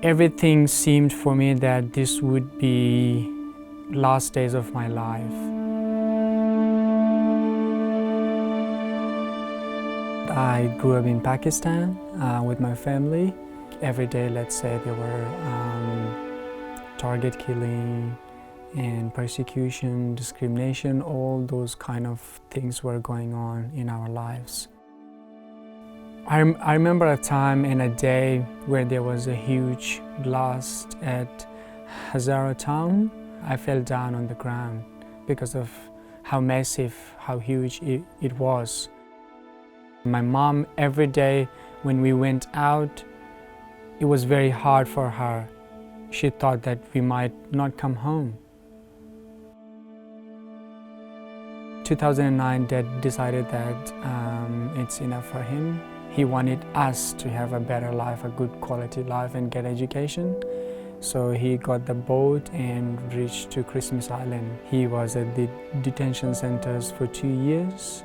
Everything seemed for me that this would be last days of my life. I grew up in Pakistan with my family. Every day, let's say, there were target killing and persecution, discrimination, all those kind of things were going on in our lives. I remember a time and a day where there was a huge blast at Hazara town. I fell down on the ground because of how massive, how huge it was. My mom, every day when we went out, it was very hard for her. She thought that we might not come home. 2009, Dad decided that it's enough for him. He wanted us to have a better life, a good quality life and get education. So he got the boat and reached to Christmas Island. He was at the detention centers for 2 years.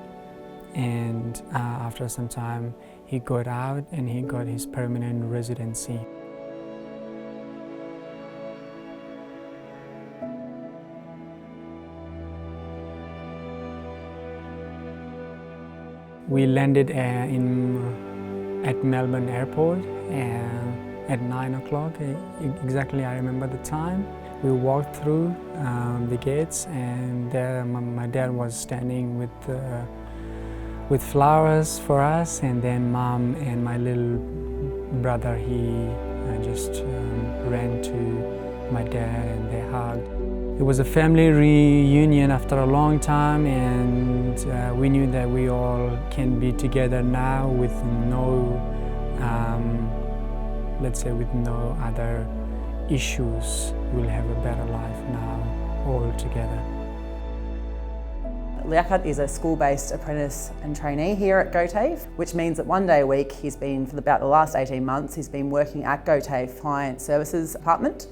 And after some time, he got out and he got his permanent residency. We landed at Melbourne Airport at 9 o'clock. Exactly, I remember the time. We walked through the gates, and there my dad was standing with flowers for us, and then Mom and my little brother, he just ran to my dad and they hugged. It was a family reunion after a long time, and we knew that we all can be together now with no, let's say, with no other issues. We'll have a better life now, all together. Liaqat is a school-based apprentice and trainee here at GOTAFE, which means that one day a week he's been, for about the last 18 months, he's been working at GOTAFE Client Services Department.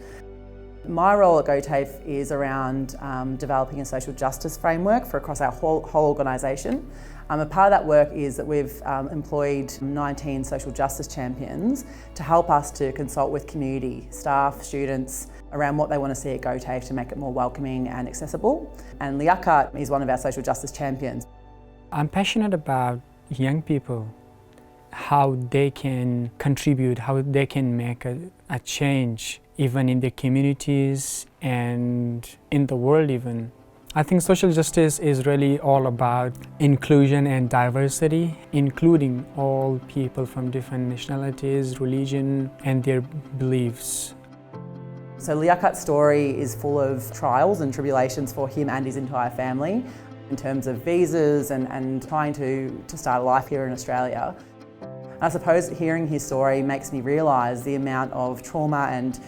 My role at GOTAFE is around developing a social justice framework for across our whole organisation. A part of that work is that we've employed 19 social justice champions to help us to consult with community, staff, students around what they want to see at GOTAFE to make it more welcoming and accessible. And Liaqat is one of our social justice champions. I'm passionate about young people, how they can contribute, how they can make a change, even in their communities and in the world even. I think social justice is really all about inclusion and diversity, including all people from different nationalities, religion, and their beliefs. So Liaqat's story is full of trials and tribulations for him and his entire family in terms of visas and trying to start a life here in Australia. I suppose hearing his story makes me realise the amount of trauma and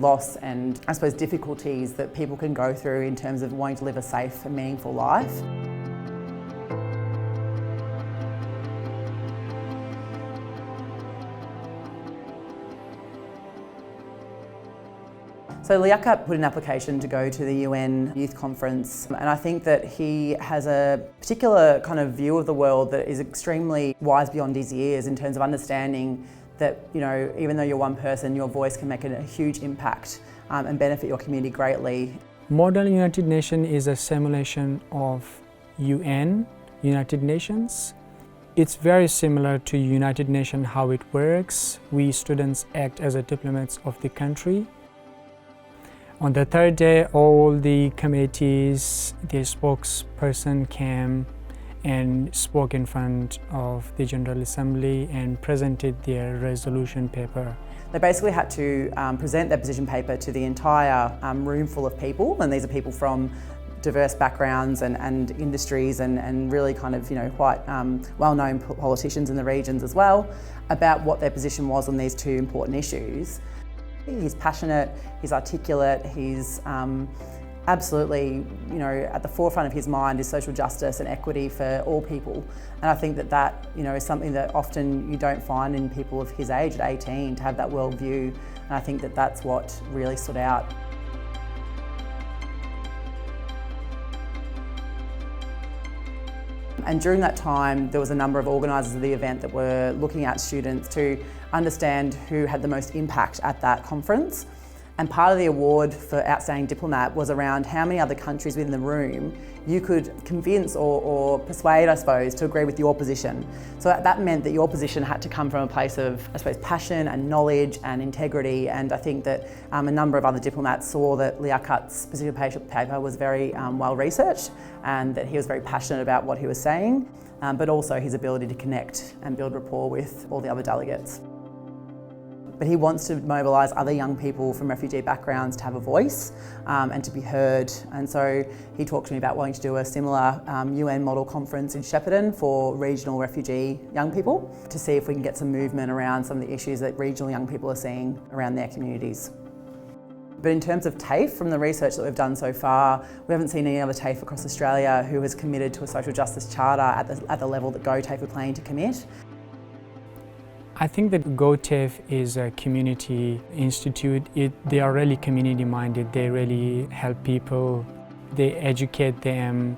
loss and I suppose difficulties that people can go through in terms of wanting to live a safe and meaningful life. So Liaqat put an application to go to the UN Youth Conference, and I think that he has a particular kind of view of the world that is extremely wise beyond his years in terms of understanding that, even though you're one person, your voice can make a huge impact and benefit your community greatly. Model United Nations is a simulation of UN, United Nations. It's very similar to United Nations how it works. We students act as a diplomats of the country. On the third day, all the committees, their spokesperson came and spoke in front of the General Assembly and presented their resolution paper. They basically had to present their position paper to the entire room full of people, and these are people from diverse backgrounds and industries and really kind of quite well-known politicians in the regions as well, about what their position was on these two important issues. He's passionate, he's articulate, he's absolutely, at the forefront of his mind is social justice and equity for all people. And I think that is something that often you don't find in people of his age at 18, to have that worldview. And I think that that's what really stood out. And during that time, there was a number of organisers of the event that were looking at students to understand who had the most impact at that conference. And part of the award for Outstanding Diplomat was around how many other countries within the room you could convince or persuade, I suppose, to agree with your position. So that meant that your position had to come from a place of, I suppose, passion and knowledge and integrity. And I think that a number of other diplomats saw that Liaqat's position paper was very well researched and that he was very passionate about what he was saying, but also his ability to connect and build rapport with all the other delegates. But he wants to mobilise other young people from refugee backgrounds to have a voice and to be heard. And so he talked to me about wanting to do a similar UN model conference in Shepparton for regional refugee young people to see if we can get some movement around some of the issues that regional young people are seeing around their communities. But in terms of TAFE, from the research that we've done so far, we haven't seen any other TAFE across Australia who has committed to a social justice charter at the level that GOTAFE are planning to commit. I think that GOTAFE is a community institute. They are really community minded. They really help people. They educate them,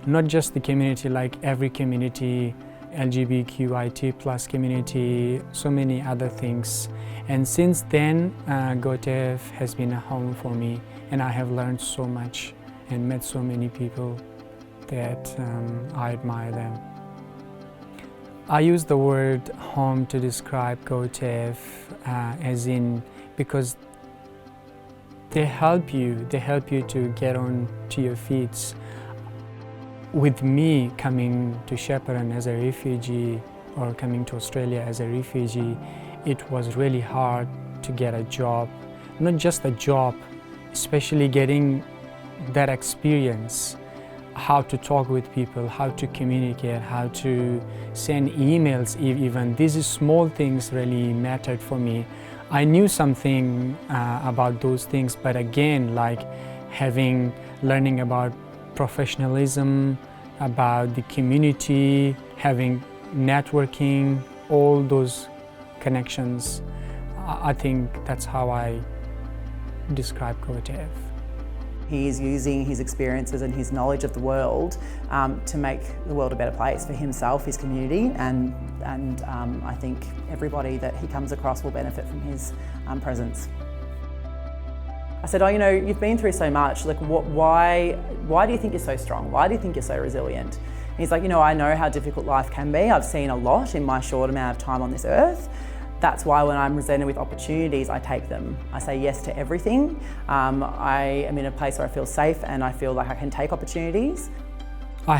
not just the community, like every community, LGBTQIT+ community, so many other things. And since then, GOTAFE has been a home for me, and I have learned so much and met so many people that I admire them. I use the word home to describe GOTAFE as in because they help you to get on to your feet. With me coming to Shepparton as a refugee or coming to Australia as a refugee, it was really hard to get a job. Not just a job, especially getting that experience. How to talk with people, how to communicate, how to send emails even. These small things really mattered for me. I knew something about those things, but again, like learning about professionalism, about the community, having networking, all those connections. I think that's how I describe GOTAFE. He's using his experiences and his knowledge of the world to make the world a better place for himself, his community, and I think everybody that he comes across will benefit from his presence. I said, you've been through so much, like why do you think you're so strong? Why do you think you're so resilient? And he's like, I know how difficult life can be. I've seen a lot in my short amount of time on this earth. That's why when I'm presented with opportunities, I take them. I say yes to everything. I am in a place where I feel safe and I feel like I can take opportunities. I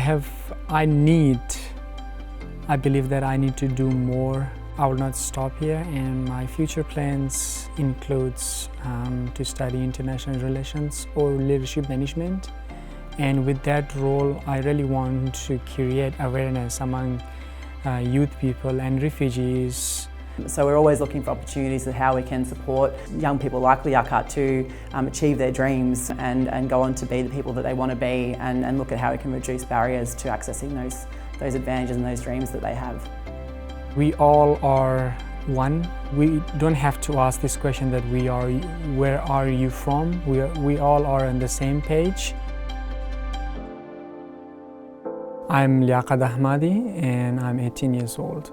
believe that I need to do more. I will not stop here, and my future plans includes to study international relations or leadership management. And with that role, I really want to create awareness among youth people and refugees. So we're always looking for opportunities of how we can support young people like Liaqat to achieve their dreams and go on to be the people that they want to be, and look at how we can reduce barriers to accessing those advantages and those dreams that they have. We all are one. We don't have to ask this question that where are you from? We all are on the same page. I'm Liaqat Ahmadi and I'm 18 years old.